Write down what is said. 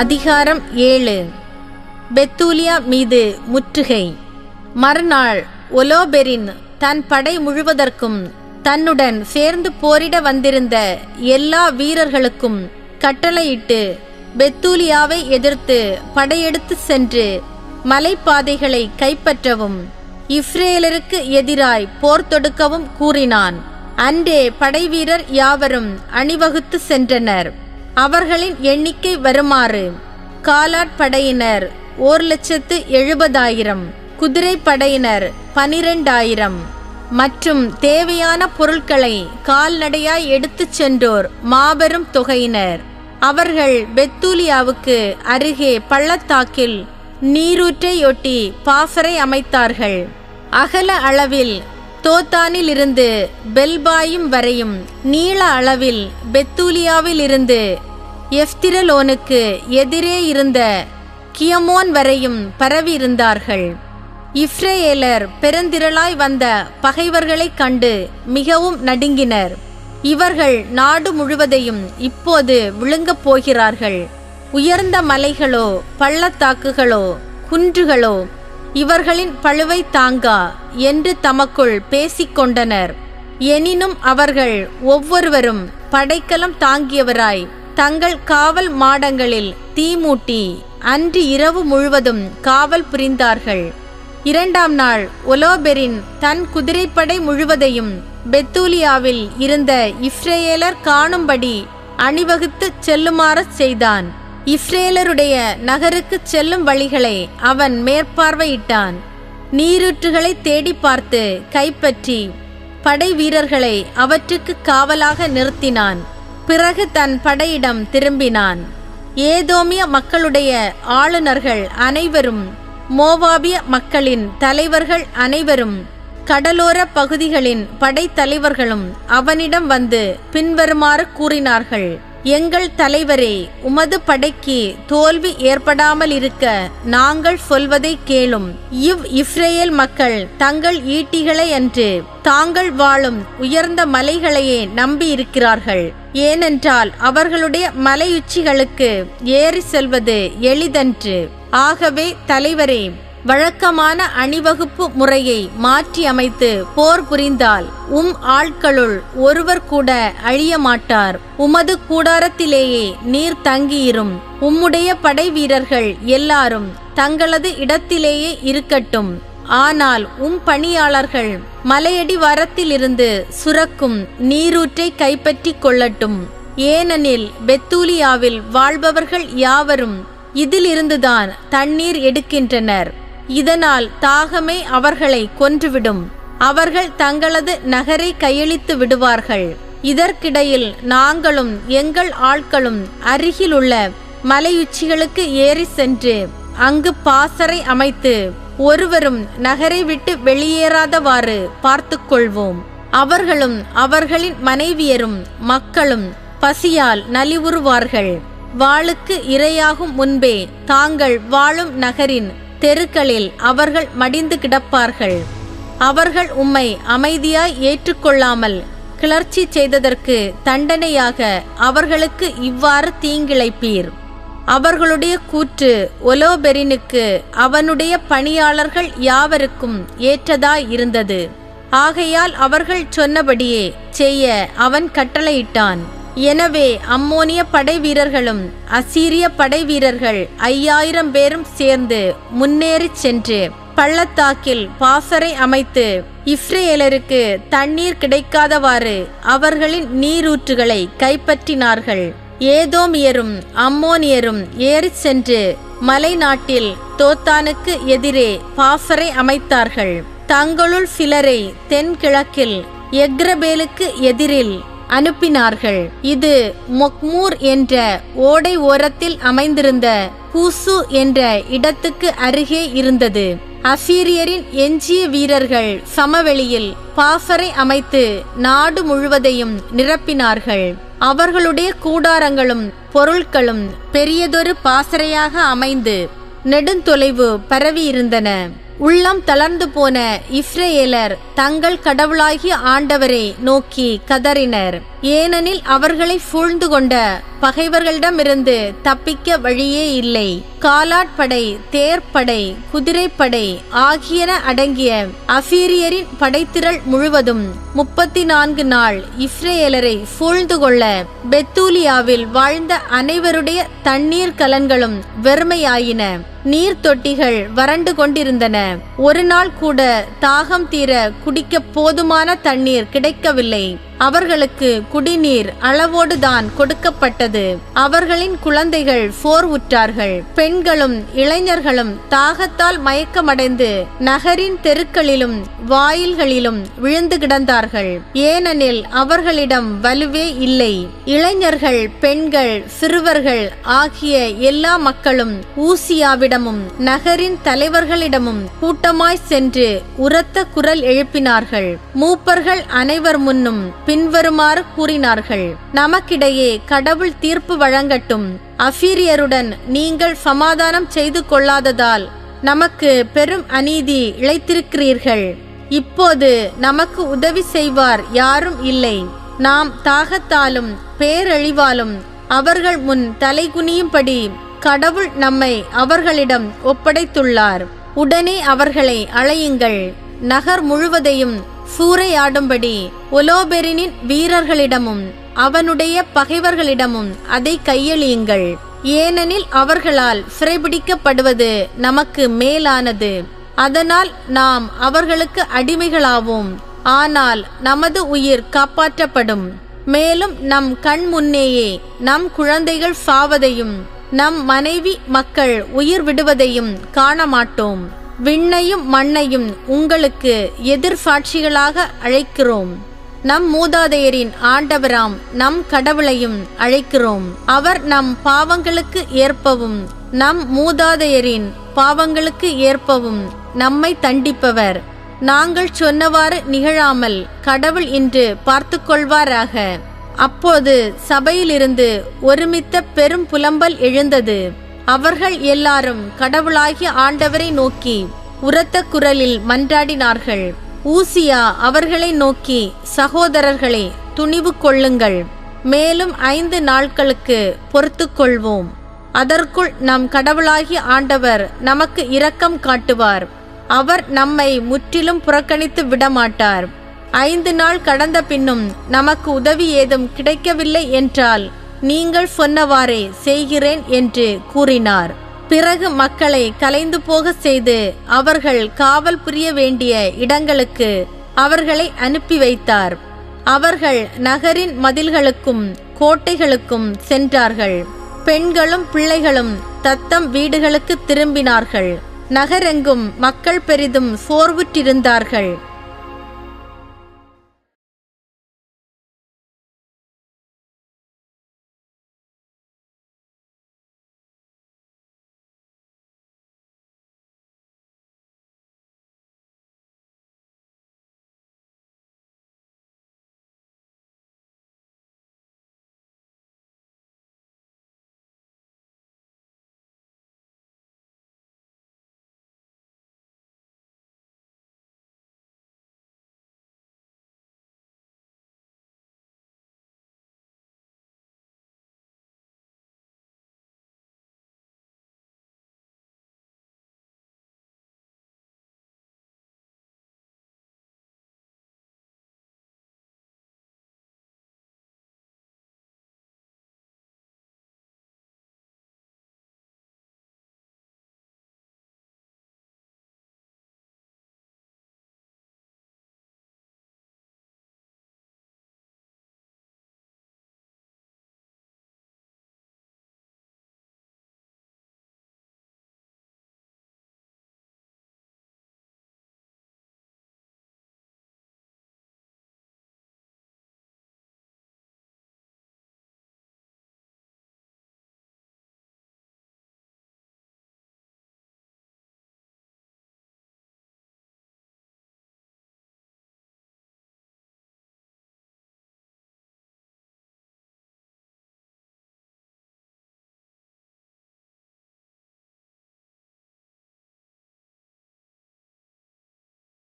அதிகாரம் 7. பெத்தூலியா மீது முற்றுகை. மறுநாள் ஒலோபெரின் தன் படை முழுவதற்கும் தன்னுடன் சேர்ந்து போரிட வந்திருந்த எல்லா வீரர்களுக்கும் கட்டளையிட்டு பெத்தூலியாவை எதிர்த்து படையெடுத்து சென்று மலைப்பாதைகளை கைப்பற்றவும் இஸ்ரேலருக்கு எதிராய் போர் தொடுக்கவும் கூறினான். அன்றே படைவீரர் யாவரும் அணிவகுத்து சென்றனர். அவர்களின் எண்ணிக்கை வருமாறு: காலாட்படையினர் 1,70,000, குதிரைப்படையினர் 12,000 மற்றும் தேவையான பொருட்களை கால்நடையாய் எடுத்துச் சென்றோர் மாபெரும் தொகையினர். அவர்கள் பெத்தூலியாவுக்கு அருகே பள்ளத்தாக்கில் நீரூற்றையொட்டி பாசறை அமைத்தார்கள். அகல அளவில் தோத்தானில் இருந்து பெல்பாயும் வரையும், நீள அளவில் பெத்தூலியாவில் இருந்து எஸ்திரலோனுக்கு எதிரே இருந்த கியமோன் வரையும் பரவி இருந்தார்கள். இஸ்ரேலர் பெருந்திரளாய் வந்த பகைவர்களைக் கண்டு மிகவும் நடுங்கினர். இவர்கள் நாடு முழுவதையும் இப்போது விழுங்கப் போகிறார்கள். உயர்ந்த மலைகளோ பள்ளத்தாக்குகளோ குன்றுகளோ இவர்களின் பழுவை தாங்கா என்று தமக்குள் பேசிக்கொண்டனர். எனினும் அவர்கள் ஒவ்வொருவரும் படைக்கலம் தாங்கியவராய் தங்கள் காவல் மாடங்களில் தீமூட்டி அன்று இரவு முழுவதும் காவல் புரிந்தார்கள். 2ஆம் நாள் ஒலோபெரின் தன் குதிரைப்படை முழுவதையும் பெத்தூலியாவில் இருந்த இஸ்ரேலர் காணும்படி அணிவகுத்து செல்லுமாறு செய்தான். இஸ்ரேலருடைய நகருக்கு செல்லும் வழிகளை அவன் மேற்பார்வையிட்டான். நீரூற்றுகளை தேடி பார்த்து கைப்பற்றி படை வீரர்களை அவற்றுக்கு காவலாக நிறுத்தினான். பிறகு தன் படையிடம் திரும்பினான். ஏதோமிய மக்களுடைய ஆளுநர்கள் அனைவரும், மோவாபிய மக்களின் தலைவர்கள் அனைவரும், கடலோர பகுதிகளின் படைத்தலைவர்களும் அவனிடம் வந்து பின்வருமாறு கூறினார்கள்: எங்கள் தலைவரே, உமது படைக்கு தோல்வி ஏற்படாமல் இருக்க நாங்கள் சொல்வதை கேளும். இஸ்ரேல் மக்கள் தங்கள் ஈட்டிகளை அன்று தாங்கள் வாழும் உயர்ந்த மலைகளையே நம்பி இருக்கிறார்கள். ஏனென்றால் அவர்களுடைய மலையுச்சிகளுக்கு ஏறி செல்வது எளிதன்று. ஆகவே தலைவரே, வழக்கமான அணிவகுப்பு முறையை மாற்றி அமைத்து போர் புரிந்தால் ஆட்களுள் ஒருவர் கூட அழிய மாட்டார். உமது கூடாரத்திலேயே நீர் தங்கியிரும். உம்முடைய படை வீரர்கள் எல்லாரும் தங்களது இடத்திலேயே இருக்கட்டும். ஆனால் பணியாளர்கள் மலையடிவாரத்திலிருந்து சுரக்கும் நீரூற்றை கைப்பற்றி கொள்ளட்டும். ஏனெனில் பெத்தூலியாவில் வாழ்பவர்கள் யாவரும் இதிலிருந்துதான் தண்ணீர் எடுக்கின்றனர். இதனால் தாகமே அவர்களை கொன்றுவிடும். அவர்கள் தங்களது நகரை கையளித்து விடுவார்கள். இதற்கிடையில் நாங்களும் எங்கள் ஆட்களும் அருகிலுள்ள மலையுச்சிகளுக்கு ஏறி சென்று அங்கு பாசறை அமைத்து ஒருவரும் நகரை விட்டு வெளியேறாதவாறு பார்த்து கொள்வோம். அவர்களும் அவர்களின் மனைவியரும் மக்களும் பசியால் நலிவுறுவார்கள். வாளுக்கு இரையாகும் முன்பே தாங்கள் வாழும் நகரின் தெருக்களில் அவர்கள் மடிந்து கிடப்பார்கள். அவர்கள் உம்மை அமைதியாய் ஏற்றுக்கொள்ளாமல் கிளர்ச்சி செய்ததற்கு தண்டனையாக அவர்களுக்கு இவ்வாறு தீங்கிழைப்பீர். அவர்களுடைய கூற்று ஒலோபெரினுக்கு அவனுடைய பணியாளர்கள் யாவருக்கும் ஏற்றதாய் இருந்தது. ஆகையால் அவர்கள் சொன்னபடியே செய்ய அவன் கட்டளையிட்டான். எனவே அம்மோனிய படை வீரர்களும் அசீரிய படை வீரர்கள் 5000 பேரும் சேர்ந்து முன்னேறி சென்று பள்ளத்தாக்கில் பாசறை அமைத்து இஸ்ரேலருக்கு தண்ணீர் கிடைக்காதவாறு அவர்களின் நீரூற்றுகளை கைப்பற்றினார்கள். ஏதோமியரும் அம்மோனியரும் ஏறி சென்று மலை நாட்டில் தோத்தானுக்கு எதிரே பாசறை அமைத்தார்கள். தங்களுள் சிலரை தென்கிழக்கில் எக்ரபேலுக்கு எதிரில் அனுப்பினார்கள். இது மொக்மூர் என்ற ஓடை ஓரத்தில் அமைந்திருந்த கூசு என்ற இடத்துக்கு அருகே இருந்தது. அசீரியரின் எஞ்சிய வீரர்கள் சமவெளியில் பாசறை அமைத்து நாடு முழுவதையும் நிரப்பினார்கள். அவர்களுடைய கூடாரங்களும் பொருட்களும் பெரியதொரு பாசறையாக அமைந்து நெடுந்தொலைவு பரவி இருந்தன. உள்ளம் தளர்ந்து போன இஸ்ரேலர் தங்கள் கடவுளாகிய ஆண்டவரை நோக்கி கதறினர். ஏனெனில் அவர்களை சூழ்ந்து கொண்ட பகைவர்களிடமிருந்து தப்பிக்க வழியே இல்லை. காலாட்படை, தேர்ப்படை, குதிரைப்படை ஆகியன அடங்கிய அசீரியரின் படைத்திரள் முழுவதும் 34 நாள் இஸ்ரேலரை சூழ்ந்து கொள்ள பெத்தூலியாவில் வாழ்ந்த அனைவருடைய தண்ணீர் கலன்களும் வெறுமையாயின. நீர் தொட்டிகள் வறண்டு கொண்டிருந்தன. ஒரு நாள் கூட தாகம் தீர குடிக்க போதுமான தண்ணீர் கிடைக்கவில்லை. அவர்களுக்கு குடிநீர் அளவோடுதான் கொடுக்கப்பட்டது. அவர்களின் குழந்தைகள் சோர் உற்றார்கள். பெண்களும் இளைஞர்களும் தாகத்தால் மயக்கமடைந்து நகரின் தெருக்களிலும் வாயில்களிலும் விழுந்து கிடந்தார்கள். ஏனெனில் அவர்களிடம் வலுவே இல்லை. இளைஞர்கள், பெண்கள், சிறுவர்கள் ஆகிய எல்லா மக்களும் ஊசியாவிடமும் நகரின் தலைவர்களிடமும் கூட்டமாய் சென்று உரத்த குரல் எழுப்பினார்கள். மூப்பர்கள் அனைவர் முன்னும் பின்வருமாறு கூறினார்கள்: நமக்கிடையே கடவுள் தீர்ப்பு வழங்கட்டும். அசீரியருடன் நீங்கள் சமாதானம் செய்து கொள்ளாததால் நமக்கு பெரும் அநீதி இழைத்திருக்கிறீர்கள். இப்போது நமக்கு உதவி செய்வார் யாரும் இல்லை. நாம் தாகத்தாலும் பேரழிவாலும் அவர்கள் முன் தலைகுனியும்படி கடவுள் நம்மை அவர்களிடம் ஒப்படைத்துள்ளார். உடனே அவர்களை அழையுங்கள். நகர் முழுவதையும் சூறையாடும்படி ஒலோபெரினின் வீரர்களிடமும் அவனுடைய பகைவர்களிடமும் அதை கையளியுங்கள். ஏனெனில் அவர்களால் சிறைபிடிக்கப்படுவது நமக்கு மேலானது. அதனால் நாம் அவர்களுக்கு அடிமைகளாவோம். ஆனால் நமது உயிர் காப்பாற்றப்படும். மேலும் நம் கண் முன்னேயே நம் குழந்தைகள் சாவதையும் நம் மனைவி மக்கள் உயிர் விடுவதையும் காண மாட்டோம். விண்ணையும் மண்ணையும் உங்களுக்கு எதிர்சாட்சிகளாக அழைக்கிறோம். நம் மூதாதையரின் ஆண்டவராம் நம் கடவுளையும் அழைக்கிறோம். அவர் நம் பாவங்களுக்கு ஏற்பவும் நம் மூதாதையரின் பாவங்களுக்கு ஏற்பவும் நம்மை தண்டிப்பவர். நாங்கள் சொன்னவாறு நிகழாமல் கடவுள் இன்று பார்த்து கொள்வாராக. அப்போது சபையிலிருந்து ஒருமித்த பெரும் புலம்பல் எழுந்தது. அவர்கள் எல்லாரும் கடவுளாகிய ஆண்டவரை நோக்கி உரத்த குரலில் மன்றாடினார்கள். ஊசியா அவர்களை நோக்கி, சகோதரர்களே, துணிவு கொள்ளுங்கள். மேலும் 5 நாட்களுக்கு பொறுத்து கொள்வோம். அதற்குள் நம் கடவுளாகிய ஆண்டவர் நமக்கு இரக்கம் காட்டுவார். அவர் நம்மை முற்றிலும் புறக்கணித்து விடமாட்டார். 5 நாள் கடந்த பின்னும் நமக்கு உதவி ஏதும் கிடைக்கவில்லை என்றால் நீங்கள் சொன்னவாறே செய்கிறேன் என்று கூறினார். பிறகு மக்களை கலைந்து போக செய்து அவர்கள் காவல் புரிய வேண்டிய இடங்களுக்கு அவர்களை அனுப்பி வைத்தார். அவர்கள் நகரின் மதில்களுக்கும் கோட்டைகளுக்கும் சென்றார்கள். பெண்களும் பிள்ளைகளும் தத்தம் வீடுகளுக்கு திரும்பினார்கள். நகரெங்கும் மக்கள் பெரிதும் சோர்வுற்றிருந்தார்கள்.